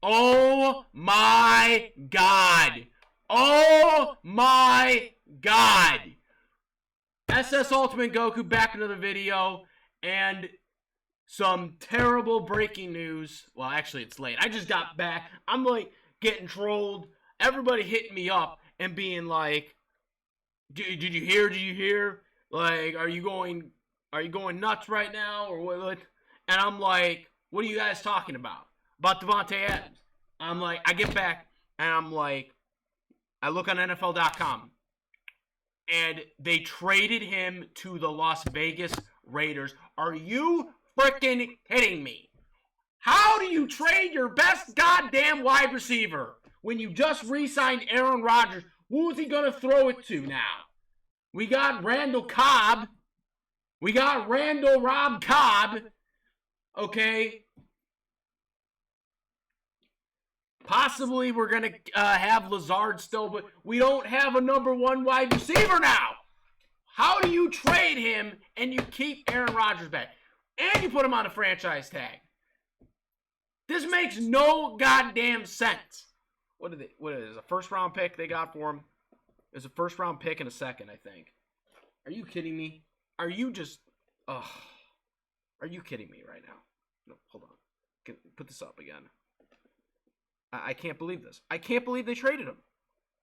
Oh my God. Oh my God. SS Ultimate Goku back in another video, and some terrible breaking news. Well, actually, it's late. I just got back. I'm like getting trolled. Everybody hitting me up and being like, "Did you hear? Did you hear? Like, are you going nuts right now or what?" And I'm like, "What are you guys talking about? About Davante Adams?" I'm like, I get back and I'm like, I look on NFL.com. And they traded him to the Las Vegas Raiders. Are you freaking kidding me? How do you trade your best goddamn wide receiver when you just re-signed Aaron Rodgers? Who's he going to throw it to now? We got Randall Cobb. We got Randall Rob Cobb. Okay. Possibly we're going to have Lazard still, but we don't have a number one wide receiver now. How do you trade him and you keep Aaron Rodgers back? And you put him on a franchise tag? This makes no goddamn sense. What is it? A first round pick they got for him? It's a first round pick and a second, I think. Are you kidding me? Are you kidding me right now? No, hold on. Put this up again. I can't believe this. I can't believe they traded him.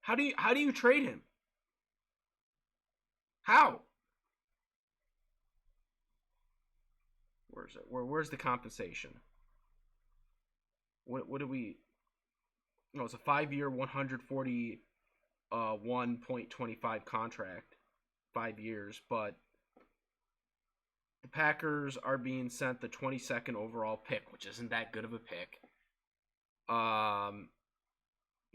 How do you trade him? How? Where's it? Where's the compensation? What do we? No, it's a 5-year, 141.25 contract, 5 years. But the Packers are being sent the 22nd overall pick, which isn't that good of a pick. All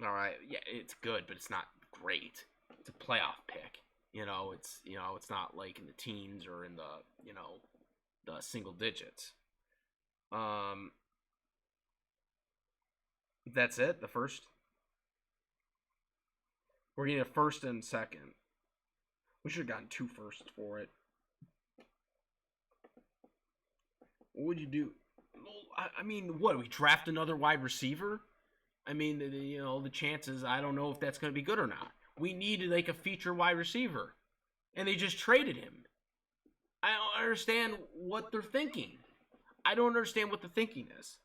right, yeah, it's good, but it's not great. It's a playoff pick. It's not like in the teens or in the single digits. That's it. The first. We're getting a first and second. We should have gotten 2 firsts for it. What would you do? I mean, what, we draft another wide receiver? I mean, the chances, I don't know if that's going to be good or not. We needed like a feature wide receiver, and they just traded him. I don't understand what they're thinking. I don't understand what the thinking is.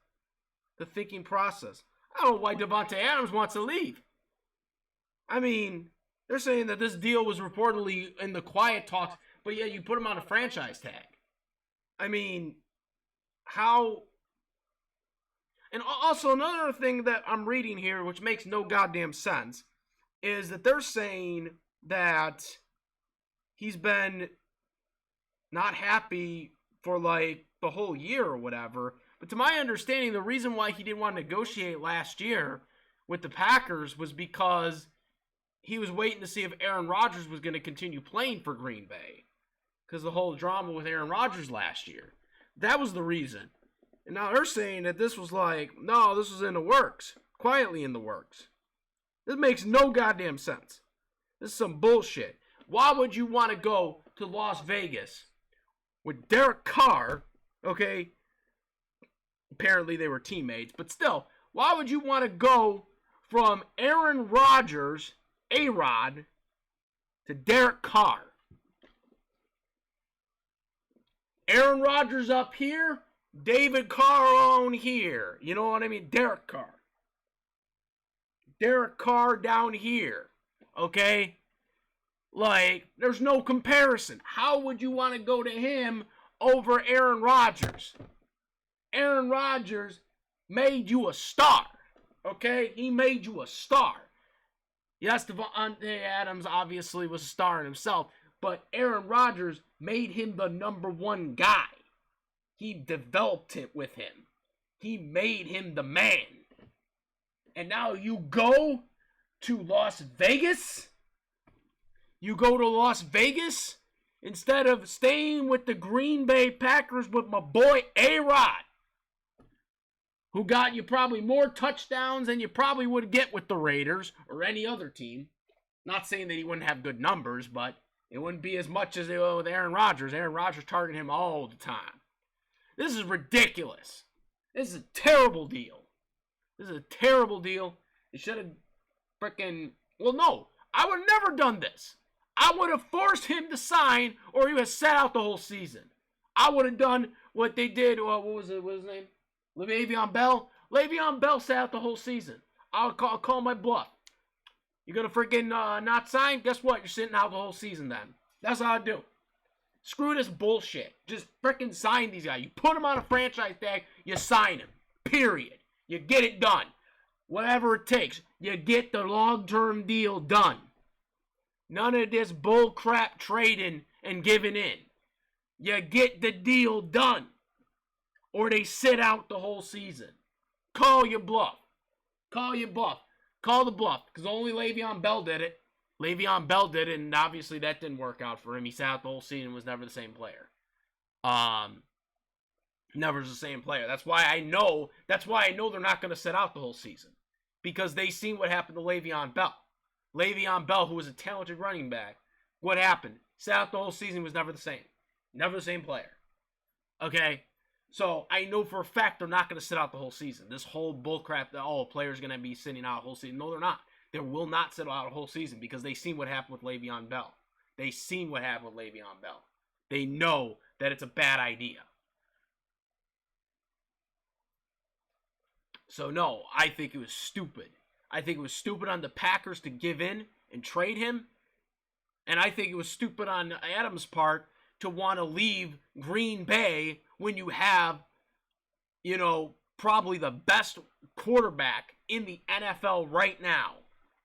The thinking process. I don't know why Davante Adams wants to leave. I mean, they're saying that this deal was reportedly in the quiet talks, but yeah, you put him on a franchise tag. I mean, how? And also another thing that I'm reading here, which makes no goddamn sense, is that they're saying that he's been not happy for like the whole year or whatever. But to my understanding, the reason why he didn't want to negotiate last year with the Packers was because he was waiting to see if Aaron Rodgers was going to continue playing for Green Bay. Because the whole drama with Aaron Rodgers last year. That was the reason. And now they're saying that this was like, no, this was in the works. Quietly in the works. This makes no goddamn sense. This is some bullshit. Why would you want to go to Las Vegas with Derek Carr, okay? Apparently they were teammates, but still, why would you want to go from Aaron Rodgers, A-Rod, to Derek Carr? Aaron Rodgers up here, David Carr on here. You know what I mean? Derek Carr. Derek Carr down here. Okay? Like, there's no comparison. How would you want to go to him over Aaron Rodgers? Aaron Rodgers made you a star. Okay? He made you a star. Yes, Davante Adams obviously was a star in himself, but Aaron Rodgers made him the number one guy. He developed it with him. He made him the man. And now you go to Las Vegas? You go to Las Vegas instead of staying with the Green Bay Packers with my boy A-Rod, who got you probably more touchdowns than you probably would get with the Raiders or any other team. Not saying that he wouldn't have good numbers, but it wouldn't be as much as they will with Aaron Rodgers. Aaron Rodgers targeting him all the time. This is ridiculous. This is a terrible deal. This is a terrible deal. You should have freaking... Well, no. I would have never done this. I would have forced him to sign, or he would have sat out the whole season. I would have done what they did. What was his name? Le'Veon Bell. Le'Veon Bell sat out the whole season. I'll call my bluff. You're going to freaking not sign? Guess what? You're sitting out the whole season then. That's how I do. Screw this bullshit. Just freaking sign these guys. You put them on a franchise tag, you sign them. Period. You get it done. Whatever it takes. You get the long-term deal done. None of this bull crap trading and giving in. You get the deal done. Or they sit out the whole season. Call your bluff. Call your bluff. Call the bluff. Because only Le'Veon Bell did it. Le'Veon Bell did it, and obviously that didn't work out for him. He sat out the whole season and was never the same player. Never was the same player. That's why I know they're not going to sit out the whole season. Because they seen what happened to Le'Veon Bell. Le'Veon Bell, who was a talented running back, what happened? Sat out the whole season, was never the same. Never the same player. Okay? So, I know for a fact they're not going to sit out the whole season. This whole bullcrap that, a player's going to be sitting out a whole season. No, they're not. They will not sit out a whole season because they seen what happened with Le'Veon Bell. They seen what happened with Le'Veon Bell. They know that it's a bad idea. So, no, I think it was stupid. I think it was stupid on the Packers to give in and trade him. And I think it was stupid on Adams' part to want to leave Green Bay when you have, probably the best quarterback in the NFL right now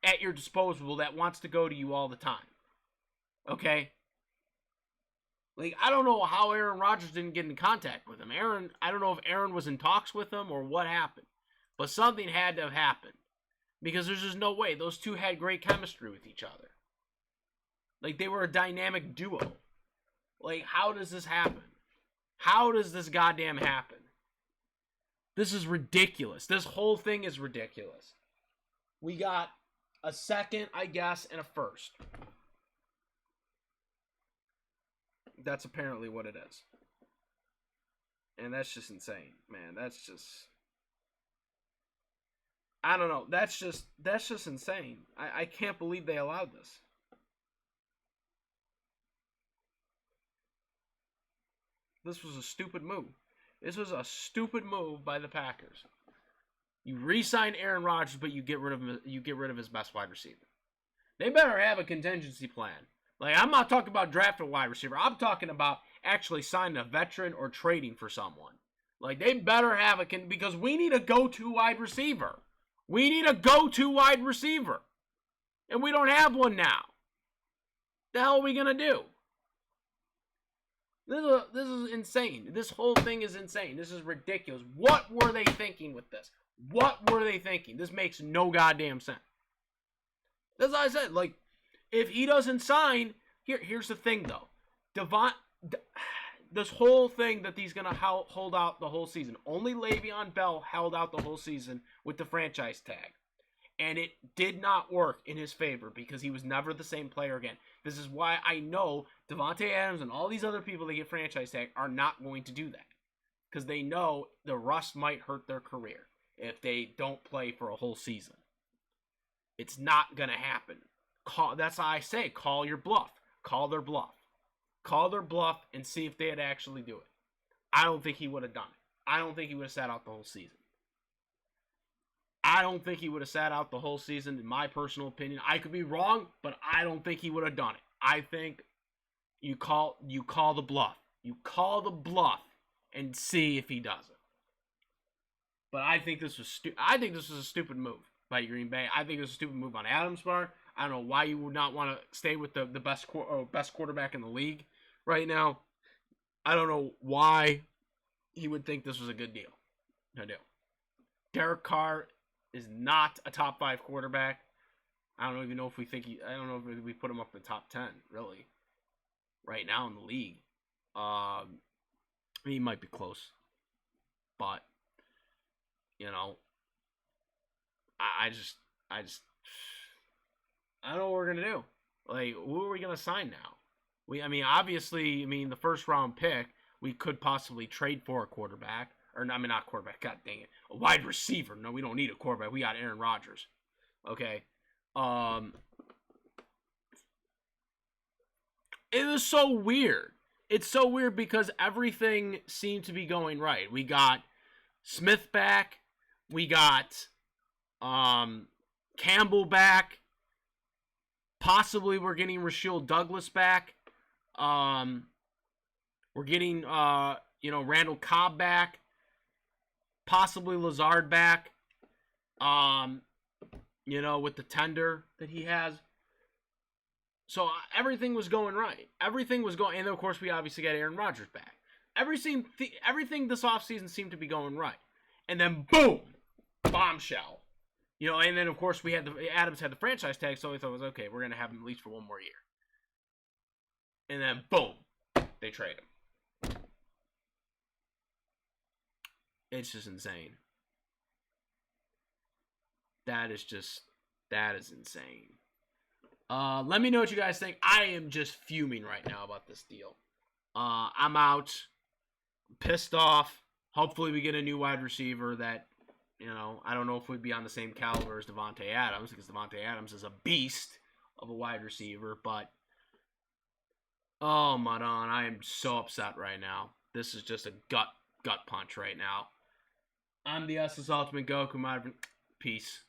at your disposal that wants to go to you all the time. Okay? Like, I don't know how Aaron Rodgers didn't get in contact with him. I don't know if Aaron was in talks with him or what happened. But something had to have happened. Because there's just no way. Those two had great chemistry with each other. Like, they were a dynamic duo. Like, how does this happen? How does this goddamn happen? This is ridiculous. This whole thing is ridiculous. We got a second, I guess, and a first. That's apparently what it is. And that's just insane, man. That's just... I don't know. That's just insane. I can't believe they allowed this. This was a stupid move. This was a stupid move by the Packers. You re-sign Aaron Rodgers, but you get rid of him. You get rid of his best wide receiver. They better have a contingency plan. Like, I'm not talking about drafting a wide receiver. I'm talking about actually signing a veteran or trading for someone. Like, they better have because we need a go-to wide receiver. We need a go-to wide receiver. And we don't have one now. The hell are we going to do? This is insane. This whole thing is insane. This is ridiculous. What were they thinking with this? What were they thinking? This makes no goddamn sense. That's what I said. Like, if he doesn't sign, here's the thing, though. This whole thing that he's going to hold out the whole season. Only Le'Veon Bell held out the whole season with the franchise tag. And it did not work in his favor because he was never the same player again. This is why I know Davante Adams and all these other people that get franchise tag are not going to do that. Because they know the rust might hurt their career if they don't play for a whole season. It's not going to happen. That's how I say, call your bluff. Call their bluff. Call their bluff and see if they'd actually do it. I don't think he would have done it. I don't think he would have sat out the whole season. I don't think he would have sat out the whole season, in my personal opinion. I could be wrong, but I don't think he would have done it. I think you call the bluff. You call the bluff and see if he does it. But I think this was a stupid move by Green Bay. I think it was a stupid move on Adams' part. I don't know why you would not want to stay with the best quarterback in the league right now. I don't know why he would think this was a good deal. I do. Derek Carr is not a top 5 quarterback. I don't even know if we put him up in the top 10, really, right now in the league. He might be close, but I don't know what we're gonna do. Like, who are we gonna sign now? Obviously, the first round pick we could possibly trade for a quarterback Or, I mean, not quarterback. God dang it. A wide receiver. No, we don't need a quarterback. We got Aaron Rodgers. Okay. It was so weird. It's so weird because everything seemed to be going right. We got Smith back. We got Campbell back. Possibly we're getting Rasheal Douglas back. We're getting Randall Cobb back. Possibly Lazard back. With the tender that he has. So everything was going right. Everything was going, and of course we obviously got Aaron Rodgers back. Everything this offseason seemed to be going right, and then boom, bombshell. And then of course we had Adams had the franchise tag, so we thought it was okay. We're gonna have him at least for one more year, and then boom, they trade him. It's just insane. That is insane. Let me know what you guys think. I am just fuming right now about this deal. I'm out. Pissed off. Hopefully we get a new wide receiver that, I don't know if we'd be on the same caliber as Davante Adams, because Davante Adams is a beast of a wide receiver, but oh, Madon, I am so upset right now. This is just a gut punch right now. I'm the SS Ultimate Goku. Peace.